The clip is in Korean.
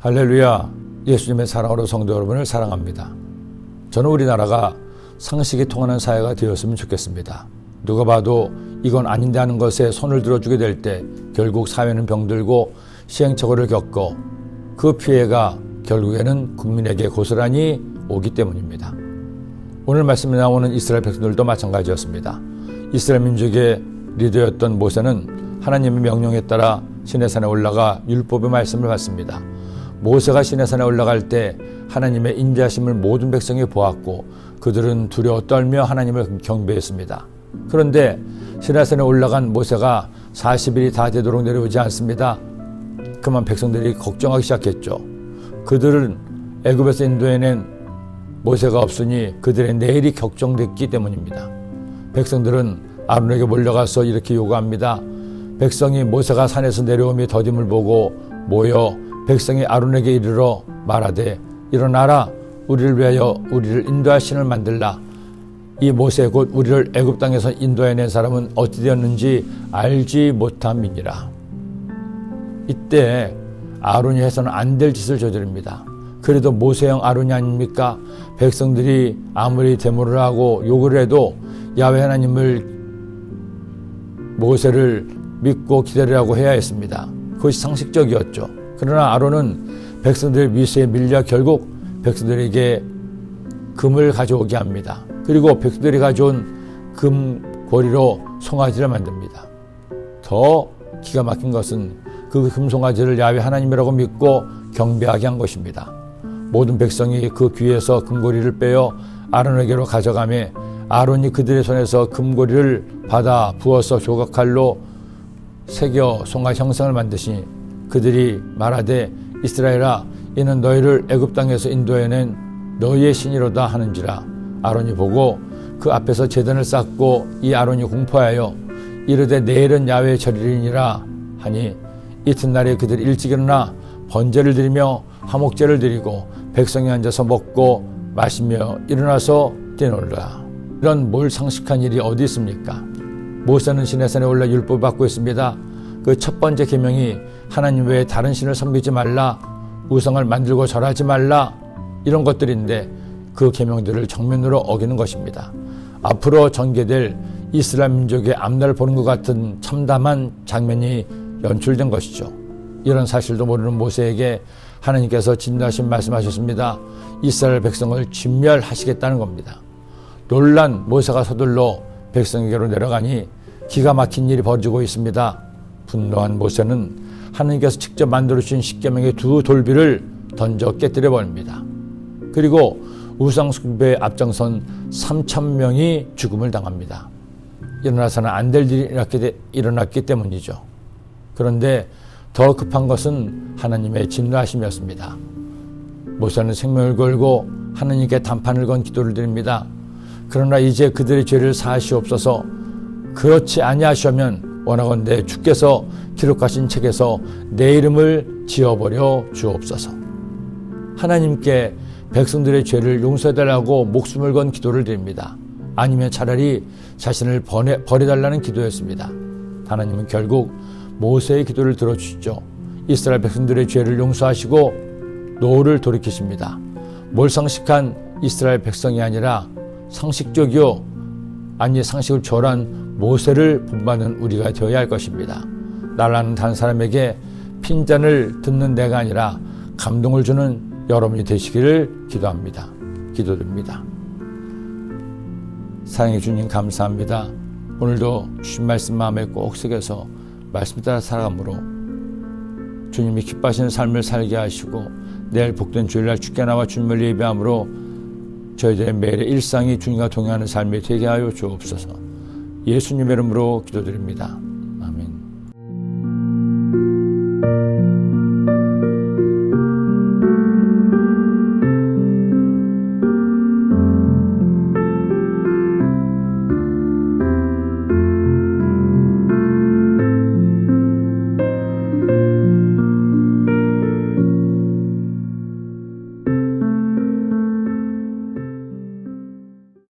할렐루야, 예수님의 사랑으로 성도 여러분을 사랑합니다. 저는 우리나라가 상식이 통하는 사회가 되었으면 좋겠습니다. 누가 봐도 이건 아닌데 하는 것에 손을 들어주게 될 때 결국 사회는 병들고 시행착오를 겪고 그 피해가 결국에는 국민에게 고스란히 오기 때문입니다. 오늘 말씀에 나오는 이스라엘 백성들도 마찬가지였습니다. 이스라엘 민족의 리더였던 모세는 하나님의 명령에 따라 시내산에 올라가 율법의 말씀을 받습니다. 모세가 시내산에 올라갈 때 하나님의 인자하심을 모든 백성이 보았고 그들은 두려워 떨며 하나님을 경배했습니다. 그런데 시내산에 올라간 모세가 40일이 다 되도록 내려오지 않습니다. 그만 백성들이 걱정하기 시작했죠. 그들은 애굽에서 인도해낸 모세가 없으니 그들의 내일이 걱정됐기 때문입니다. 백성들은 아론에게 몰려가서 이렇게 요구합니다. 백성이 모세가 산에서 내려오며 더딤을 보고 모여 백성이 아론에게 이르러 말하되 일어나라, 우리를 위하여 우리를 인도할 신을 만들라. 이 모세 곧 우리를 애굽 땅에서 인도해낸 사람은 어찌 되었는지 알지 못함이니라. 이때 아론이 해서는 안 될 짓을 저지릅니다. 그래도 모세형 아론이 아닙니까? 백성들이 아무리 데모를 하고 욕을 해도 야훼 하나님을 모세를 믿고 기다리라고 해야 했습니다. 그것이 상식적이었죠. 그러나 아론은 백성들의 미세에 밀려 결국 백성들에게 금을 가져오게 합니다. 그리고 백성들이 가져온 금 고리로 송아지를 만듭니다. 더 기가 막힌 것은 그 금송아지를 야훼 하나님이라고 믿고 경배하게 한 것입니다. 모든 백성이 그 귀에서 금고리를 빼어 아론에게로 가져가매 아론이 그들의 손에서 금고리를 받아 부어서 조각칼로 새겨 송아지 형상을 만드시니 그들이 말하되 이스라엘아, 이는 너희를 애굽 땅에서 인도해낸 너희의 신이로다 하는지라. 아론이 보고 그 앞에서 제단을 쌓고 이 아론이 공포하여 이르되 내일은 야훼의 절이니라 하니 이튿날에 그들이 일찍 일어나 번제를 드리며 화목제를 드리고 백성이 앉아서 먹고 마시며 일어나서 뛰놀라. 이런 뭘 상식한 일이 어디 있습니까? 모세는 시내산에 올라 율법을 받고 있습니다. 그 첫 번째 계명이 하나님 외에 다른 신을 섬기지 말라, 우상을 만들고 절하지 말라, 이런 것들인데 그 계명들을 정면으로 어기는 것입니다. 앞으로 전개될 이스라엘 민족의 앞날을 보는 것 같은 참담한 장면이 연출된 것이죠. 이런 사실도 모르는 모세에게 하나님께서 진노하신 말씀하셨습니다. 이스라엘 백성을 진멸하시겠다는 겁니다. 놀란 모세가 서둘러 백성에게로 내려가니 기가 막힌 일이 벌어지고 있습니다. 분노한 모세는 하나님께서 직접 만들어주신 십계명의 두 돌비를 던져 깨뜨려 버립니다. 그리고 우상 숭배에 앞장선 3,000명이 죽음을 당합니다. 일어나서는 안 될 일이 일어났기 때문이죠. 그런데 더 급한 것은 하나님의 진노하심이었습니다. 모세는 생명을 걸고 하나님께 단판을 건 기도를 드립니다. 그러나 이제 그들의 죄를 사하시옵소서. 그렇지 아니하시면 원하건대 주께서 기록하신 책에서 내 이름을 지워버려 주옵소서. 하나님께 백성들의 죄를 용서해달라고 목숨을 건 기도를 드립니다. 아니면 차라리 자신을 버려달라는 기도였습니다. 하나님은 결국 모세의 기도를 들어주시죠. 이스라엘 백성들의 죄를 용서하시고 노를 돌이키십니다. 몰상식한 이스라엘 백성이 아니라 상식적이요, 아니 상식을 초월한 모세를 본받는 우리가 되어야 할 것입니다. 나라는 단 사람에게 핀잔을 듣는 내가 아니라 감동을 주는 여러분이 되시기를 기도합니다. 기도드립니다. 사랑해 주님 감사합니다. 오늘도 주신 말씀 마음에 꼭 새겨서 말씀 따라 살아감으로 주님이 기뻐하시는 삶을 살게 하시고 내일 복된 주일날 주께 나와 주님을 예배함으로 저희들의 매일의 일상이 주님과 동행하는 삶이 되게 하여 주옵소서. 예수님의 이름으로 기도드립니다. 아멘.